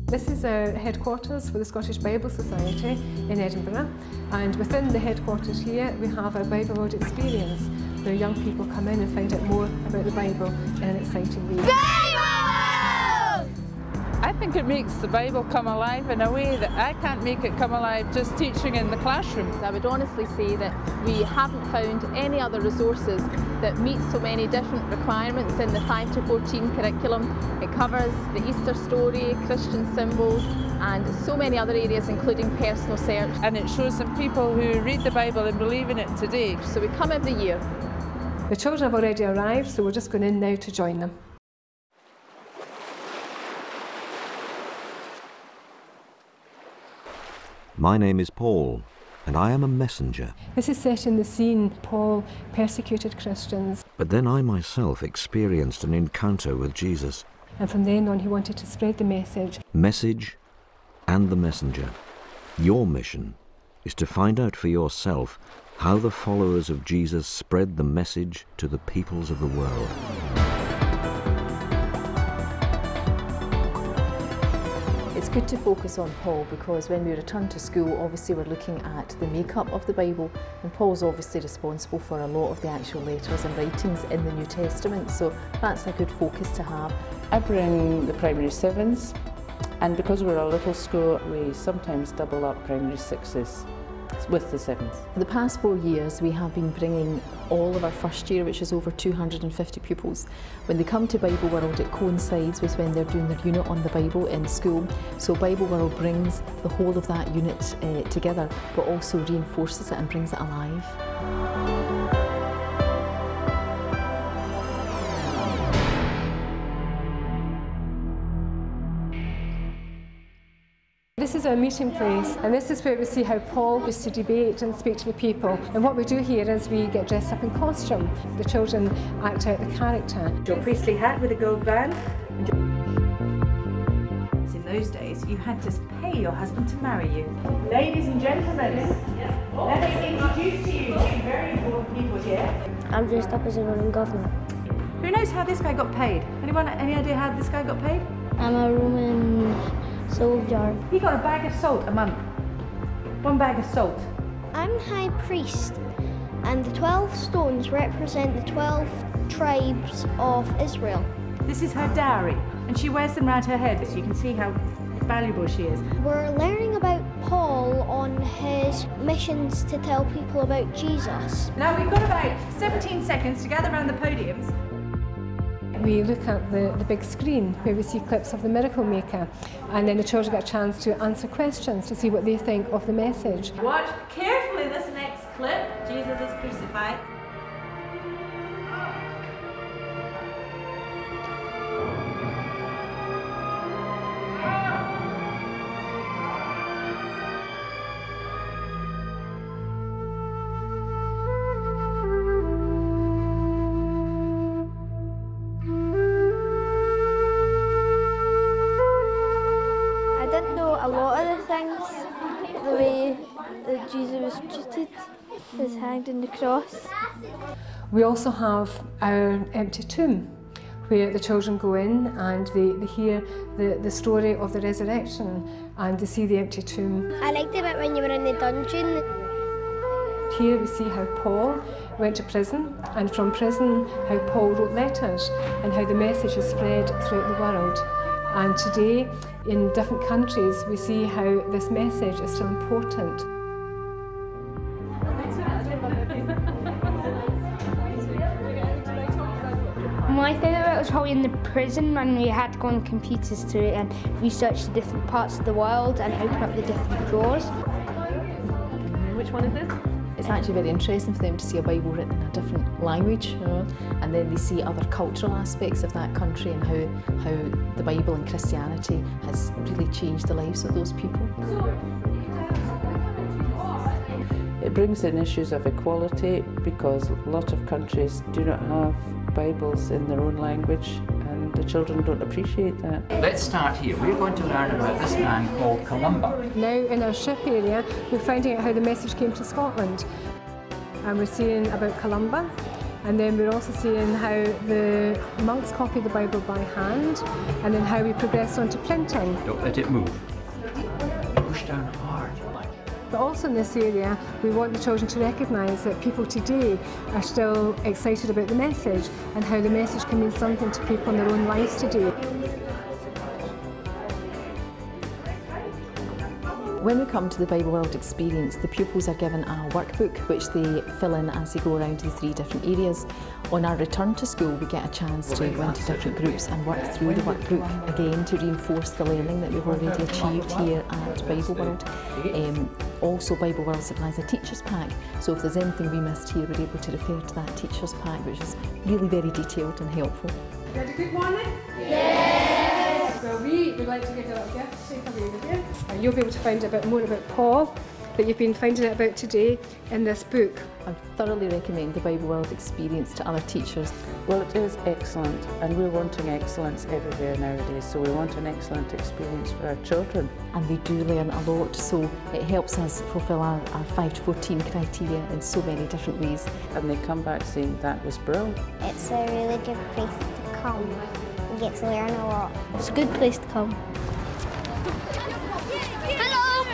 This is our headquarters for the Scottish Bible Society in Edinburgh, and within the headquarters here we have our Bibleworld Experience, where young people come in and find out more about the Bible in an exciting way. I think it makes the Bible come alive in a way that I can't make it come alive just teaching in the classroom. I would honestly say that we haven't found any other resources that meet so many different requirements in the 5 to 14 curriculum. It covers the Easter story, Christian symbols and so many other areas including personal search. And it shows some people who read the Bible and believe in it today. So we come every year. The children have already arrived, so we're just going in now to join them. My name is Paul, and I am a messenger. This is set in the scene. Paul persecuted Christians. But then I myself experienced an encounter with Jesus. And from then on he wanted to spread the message. Message and the messenger. Your mission is to find out for yourself how the followers of Jesus spread the message to the peoples of the world. It's good to focus on Paul because when we return to school, obviously we're looking at the makeup of the Bible, and Paul's obviously responsible for a lot of the actual letters and writings in the New Testament, so that's a good focus to have. I bring the primary 7s, and because we're a little school, we sometimes double up primary 6s with the 7s. For the past 4 years we have been bringing all of our first year, which is over 250 pupils. When they come to Bible World, it coincides with when they're doing their unit on the Bible in school. So Bible World brings the whole of that unit together, but also reinforces it and brings it alive. This is our meeting place, and this is where we see how Paul used to debate and speak to the people. And what we do here is we get dressed up in costume. The children act out the character. Your priestly hat with a gold band. In those days, you had to pay your husband to marry you. Ladies and gentlemen, let us introduce to you two very important people here. I'm dressed up as a Roman governor. Who knows how this guy got paid? Anyone any idea how this guy got paid? I'm a Roman soldier. He got a bag of salt a month. 1 bag of salt. I'm high priest, and the 12 stones represent the 12 tribes of Israel. This is her dowry, and she wears them around her head, so you can see how valuable she is. We're learning about Paul on his missions to tell people about Jesus. Now we've got about 17 seconds to gather around the podiums. We look at the big screen where we see clips of the Miracle Maker, and then the children get a chance to answer questions to see what they think of the message. Watch carefully this next clip. Jesus is crucified. A lot of the things, the way that Jesus was treated, was hanged on the cross. We also have our empty tomb, where the children go in and they hear the story of the resurrection and they see the empty tomb. I liked the bit when you were in the dungeon. Here we see how Paul went to prison, and from prison how Paul wrote letters and how the message is spread throughout the world. And today, in different countries, we see how this message is still important. My favourite bit was probably in the prison when we had to go on computers to and research the different parts of the world and open up the different drawers. Which one is this? It's actually very interesting for them to see a Bible written in a different language, you know, and then they see other cultural aspects of that country and how the Bible and Christianity has really changed the lives of those people. It brings in issues of equality because a lot of countries do not have Bibles in their own language, and the children don't appreciate that. Let's start here. We're going to learn about this man called Columba. Now in our ship area, we're finding out how the message came to Scotland. And we're seeing about Columba, And then we're also seeing how the monks copy the Bible by hand, and then how we progress on to printing. Don't let it move. Push down hard. But also in this area, we want the children to recognise that people today are still excited about the message and how the message can mean something to people in their own lives today. When we come to the Bibleworld Experience, the pupils are given a workbook which they fill in as they go around the 3 different areas. On our return to school, we get a chance to go into different groups and work through the workbook again to reinforce the learning that we've already achieved here at Bibleworld. Also, Bibleworld supplies a teacher's pack, so if there's anything we missed here, we're able to refer to that teacher's pack, which is really very detailed and helpful. You had a good morning? Yes! So we would like to give you a little gift to take away with you. You'll be able to find a bit more about Paul that you've been finding out about today in this book. I thoroughly recommend the Bibleworld Experience to other teachers. Well, it is excellent, and we're wanting excellence everywhere nowadays, so we want an excellent experience for our children. And they do learn a lot, so it helps us fulfil our 5 to 14 criteria in so many different ways. And they come back saying that was brilliant. It's a really good place to come. You get to learn a lot. It's a good place to come. Hello!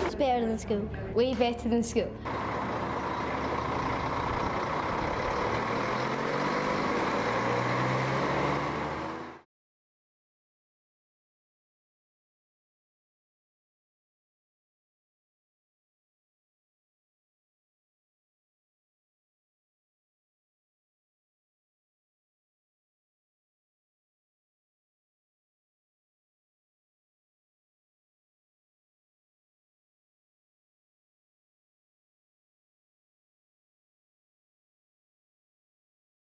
It's better than school. Way better than school.